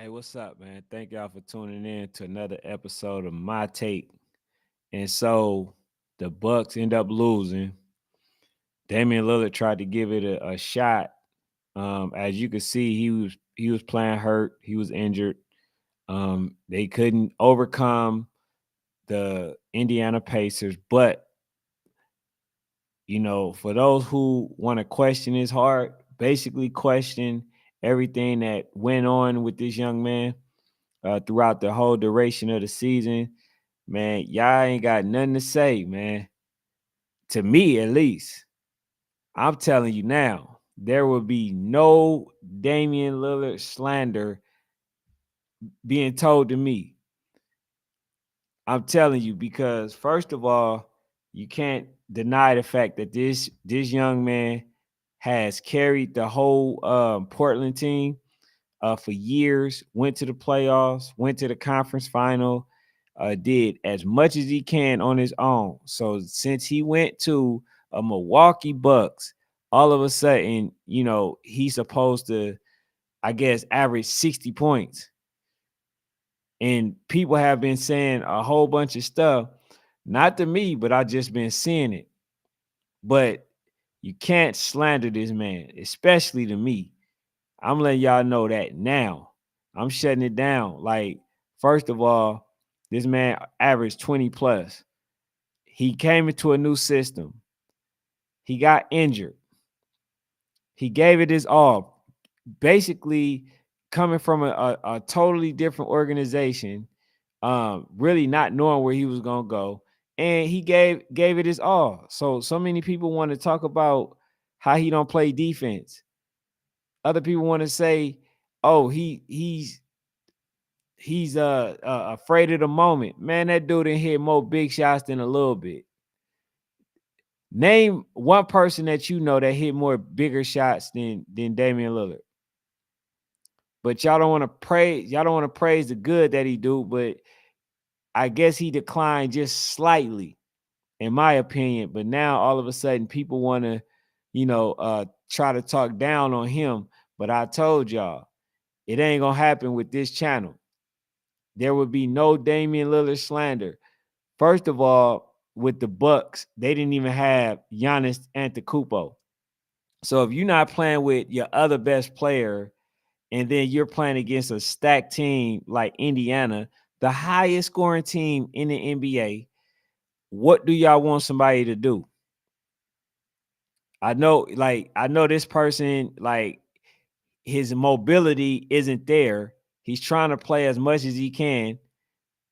Hey, what's up, man? Thank y'all for tuning in to another episode of My Take. And so the Bucks end up losing. Damian Lillard tried to give it a shot. As you can see, he was playing hurt. He was injured. They couldn't overcome the Indiana Pacers. But for those who want to question his heart, basically question everything that went on with this young man throughout the whole duration of the season. Man, y'all ain't got nothing to say, man. To me, at least. I'm telling you now, there will be no Damian Lillard slander being told to me. I'm telling you, because first of all, you can't deny the fact that this young man has carried the whole Portland team for years, went to the playoffs, went to the conference final, did as much as he can on his own. So since he went to a Milwaukee Bucks, all of a sudden, he's supposed to, I guess, average 60 points. And people have been saying a whole bunch of stuff, not to me, but I just been seeing it. But you can't slander this man, especially to me. I'm letting y'all know that now. I'm shutting it down. Like, first of all, this man averaged 20 plus. He came into a new system. He got injured. He gave it his all. Basically, coming from a totally different organization, really not knowing where he was gonna go. And he gave it his all. So many people want to talk about how he don't play defense. Other people want to say, oh, he's afraid of the moment. Man, that dude didn't hit more big shots than a little bit. Name one person that you know that hit more bigger shots than Damian Lillard. But y'all don't want to praise the good that he do, but I guess he declined just slightly, in my opinion. But now all of a sudden people want to, try to talk down on him. But I told y'all, it ain't gonna happen with this channel. There would be no Damian Lillard slander. First of all, with the Bucks, they didn't even have Giannis Antetokounmpo. So if you're not playing with your other best player, and then you're playing against a stacked team like Indiana, the highest scoring team in the NBA, what do y'all want somebody to do? I know this person, like, his mobility isn't there. He's trying to play as much as he can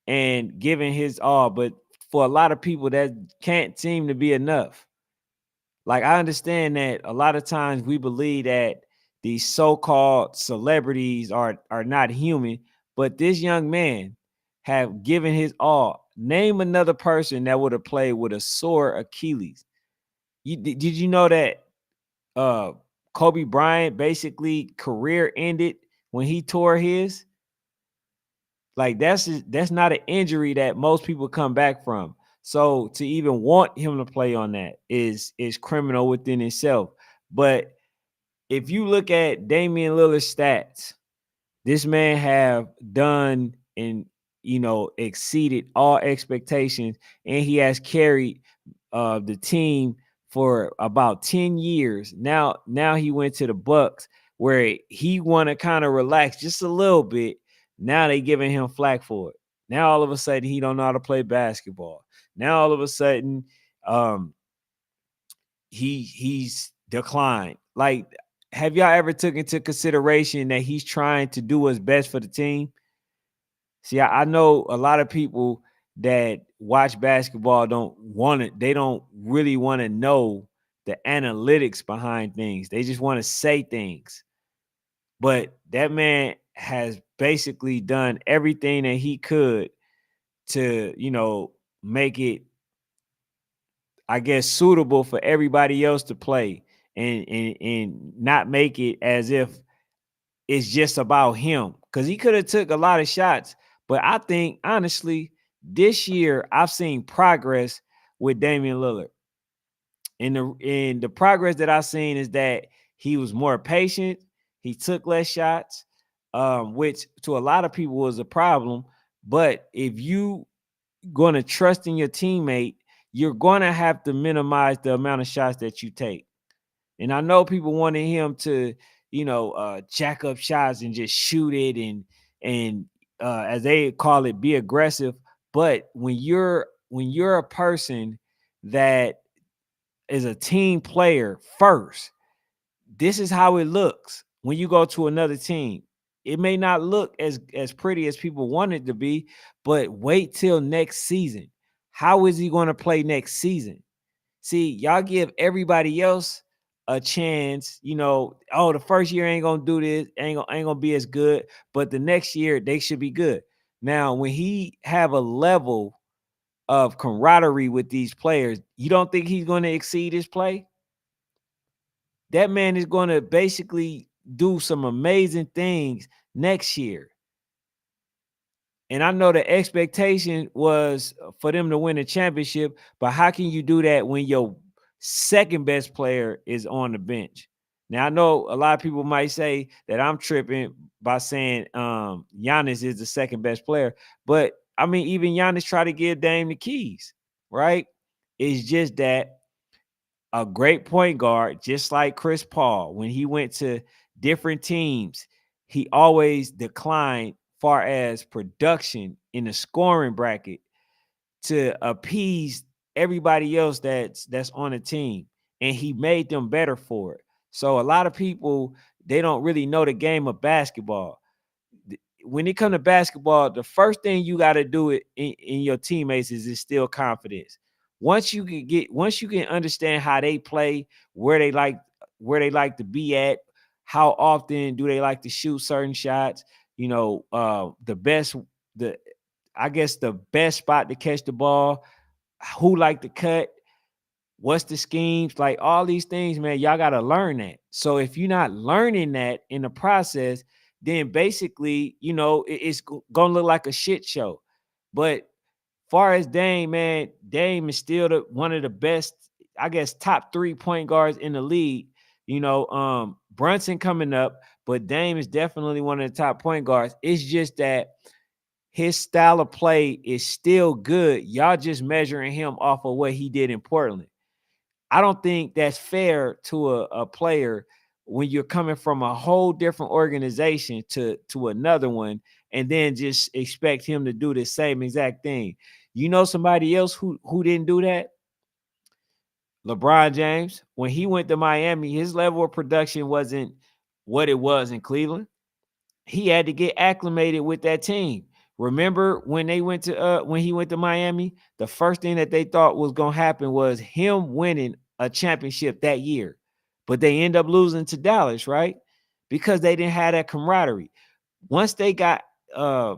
and giving his all, but for a lot of people, that can't seem to be enough. Like, I understand that a lot of times we believe that these so-called celebrities are not human, but this young man have given his all. Name another person that would have played with a sore Achilles. Did you know that uh Kobe Bryant basically career ended when he tore his? Like, that's not an injury that most people come back from. So to even want him to play on that is criminal within itself. But if you look at Damian Lillard's stats, this man have done and exceeded all expectations, and he has carried the team for about 10 years. Now he went to the Bucks where he want to kind of relax just a little bit. Now they giving him flack for it. Now all of a sudden he don't know how to play basketball. Now all of a sudden um he's declined. Like, have y'all ever took into consideration that he's trying to do what's best for the team? See, I know a lot of people that watch basketball they don't really want to know the analytics behind things. They just want to say things. But that man has basically done everything that he could to, make it, I guess, suitable for everybody else to play, and not make it as if it's just about him, because he could have took a lot of shots. But I think, honestly, this year I've seen progress with Damian Lillard. And the progress that I've seen is that he was more patient. He took less shots. which to a lot of people was a problem. But if you going to trust in your teammate, you're going to have to minimize the amount of shots that you take. And I know people wanted him to, jack up shots and just shoot it and as they call it, be aggressive. But when you're a person that is a team player first, this is how it looks when you go to another team. It may not look as pretty as people want it to be, but wait till next season. How is he going to play next season? See, y'all give everybody else a chance. Oh, the first year ain't gonna do this, ain't gonna be as good, but the next year they should be good. Now, when he have a level of camaraderie with these players, you don't think he's going to exceed his play? That man is going to basically do some amazing things next year. And I know the expectation was for them to win a championship, but how can you do that when your second best player is on the bench? Now, I know a lot of people might say that I'm tripping by saying Giannis is the second best player, but I mean, even Giannis tried to give Dame the keys, right? It's just that a great point guard, just like Chris Paul, when he went to different teams, he always declined far as production in the scoring bracket to appease everybody else that's on the team, and he made them better for it. So a lot of people, they don't really know the game of basketball. When it comes to basketball, the first thing you got to do it in your teammates is instill confidence. Once you can understand how they play, where they like to be at, how often do they like to shoot certain shots, the best, the I guess the best spot to catch the ball, who like to cut, what's the schemes, like all these things, man, y'all got to learn that. So if you're not learning that in the process, then basically, it's gonna look like a shit show. But far as Dame, man, Dame is still one of the best, I guess, top 3 point guards in the league. Brunson coming up, but Dame is definitely one of the top point guards. It's just that his style of play is still good. Y'all just measuring him off of what he did in Portland. I don't think that's fair to a player when you're coming from a whole different organization to another one, and then just expect him to do the same exact thing. Somebody else who didn't do that? LeBron James. When he went to Miami, his level of production wasn't what it was in Cleveland. He had to get acclimated with that team. Remember when when he went to Miami, the first thing that they thought was going to happen was him winning a championship that year. But they end up losing to Dallas, right? Because they didn't have that camaraderie. Once they got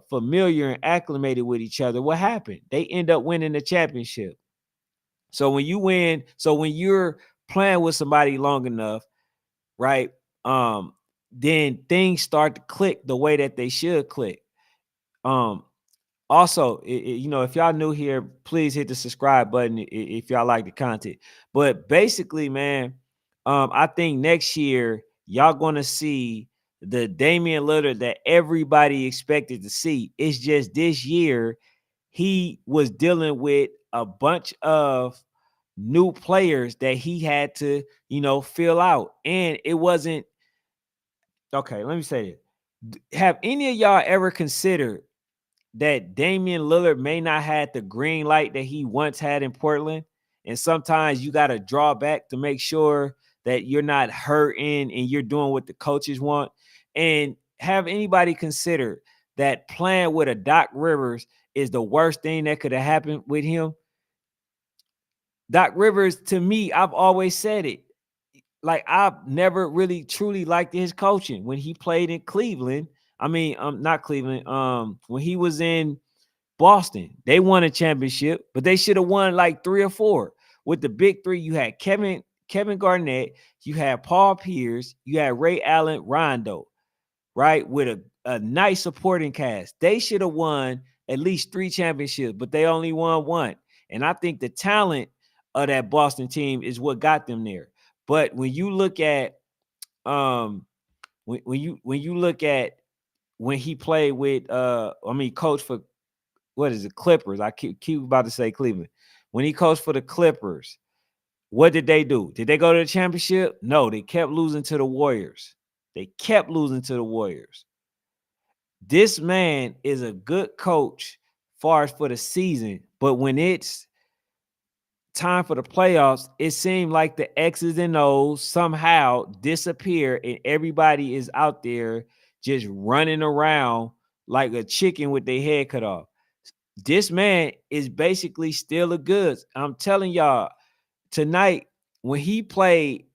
familiar and acclimated with each other, what happened? They end up winning the championship. So when you're playing with somebody long enough, right? Then things start to click the way that they should click. Um, Also, if y'all new here, please hit the subscribe button if y'all like the content. But basically, man, I think next year y'all gonna see the Damian Lillard that everybody expected to see. It's just this year he was dealing with a bunch of new players that he had to, fill out, and it wasn't okay. Let me say it. Have any of y'all ever considered that Damian Lillard may not have the green light that he once had in Portland? And sometimes you got to draw back to make sure that you're not hurting and you're doing what the coaches want. And have anybody considered that playing with a Doc Rivers is the worst thing that could have happened with him? Doc Rivers, to me, I've always said it. Like, I've never really truly liked his coaching when he played in Cleveland. I mean, not Cleveland. When he was in Boston, they won a championship, but they should have won like 3 or 4. With the big three, you had Kevin Garnett, you had Paul Pierce, you had Ray Allen, Rondo, right? With a nice supporting cast. They should have won at least 3 championships, but they only won 1. And I think the talent of that Boston team is what got them there. But when you look at when you look at when he played with coach for what is it, Clippers. I keep about to say Cleveland. When he coached for the Clippers, what did they do? Did they go to the championship? No, they kept losing to the Warriors. They kept losing to the Warriors. This man is a good coach far as for the season, but when it's time for the playoffs, it seemed like the X's and O's somehow disappear and everybody is out there just running around like a chicken with their head cut off. This man is basically still a goods. I'm telling y'all, tonight when he played,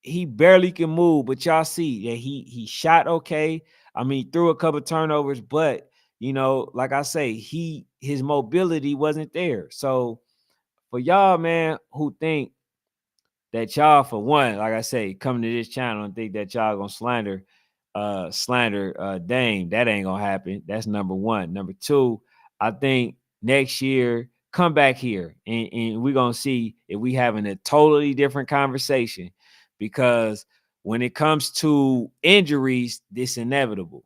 he barely can move, but y'all see that he shot okay. I mean, threw a couple turnovers, but like I say, his mobility wasn't there. So for y'all, man, who think that y'all, for one, like I say, coming to this channel and think that y'all gonna slander Dame, that ain't gonna happen. That's number one. Number two, I think next year, come back here and we're gonna see if we having a totally different conversation, because when it comes to injuries, it's inevitable.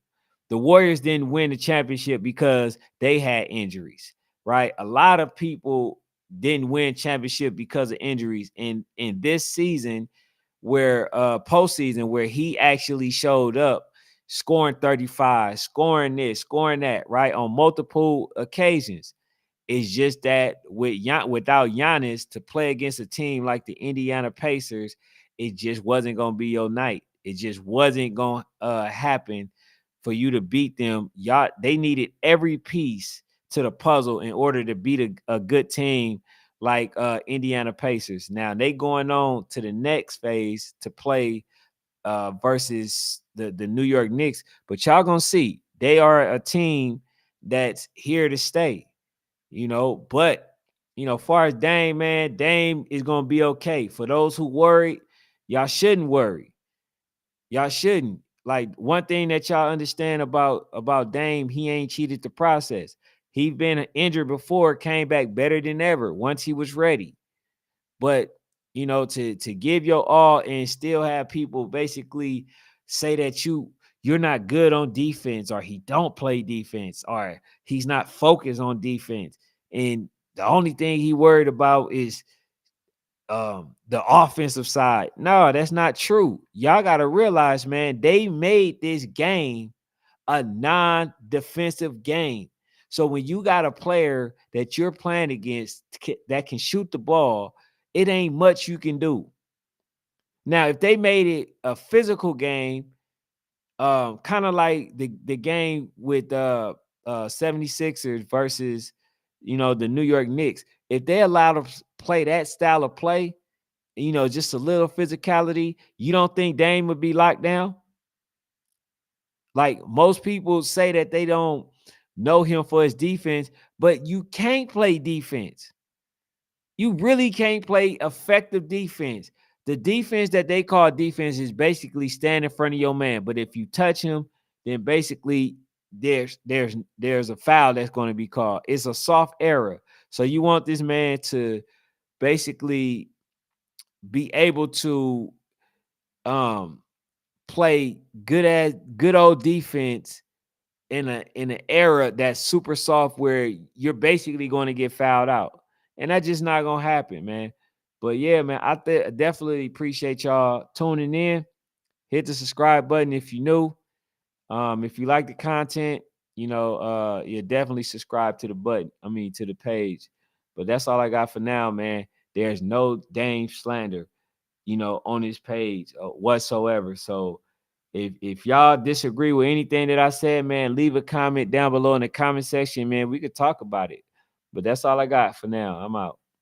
The Warriors didn't win the championship because they had injuries, right? A lot of people didn't win championship because of injuries. And in this season, where postseason, where he actually showed up, scoring 35, scoring this, scoring that, right, on multiple occasions. It's just that without Giannis to play against a team like the Indiana Pacers, it just wasn't gonna be your night. It just wasn't gonna happen for you to beat them. Y'all, they needed every piece to the puzzle in order to beat a good team like Indiana Pacers. Now they going on to the next phase to play versus the New York Knicks, but y'all gonna see they are a team that's here to stay. But far as Dame, man, Dame is gonna be okay. For those who worried, y'all shouldn't worry. Y'all shouldn't. Like, one thing that y'all understand about Dame, he ain't cheated the process. He been injured before, came back better than ever once he was ready. But to give your all and still have people basically say that you're not good on defense, or he don't play defense, or he's not focused on defense, and the only thing he worried about is the offensive side. No, that's not true. Y'all got to realize, man, they made this game a non-defensive game. So when you got a player that you're playing against that can shoot the ball, it ain't much you can do. Now, if they made it a physical game, kind of like the game with 76ers versus the New York Knicks, if they allowed to play that style of play, just a little physicality, you don't think Dame would be locked down? Like, most people say that they don't know him for his defense, but you can't play defense. You really can't play effective defense. The defense that they call defense is basically stand in front of your man. But if you touch him, then basically there's a foul that's going to be called. It's a soft error. So you want this man to basically be able to play good old defense in an era that's super soft, where you're basically going to get fouled out, and that's just not gonna happen, man. But yeah, man, I definitely appreciate y'all tuning in. Hit the subscribe button if you're new. If you like the content, you definitely subscribe to the to the page. But that's all I got for now, man. There's no Dame slander on this page whatsoever. So if y'all disagree with anything that I said, man, leave a comment down below in the comment section, man. We could talk about it. But that's all I got for now. I'm out.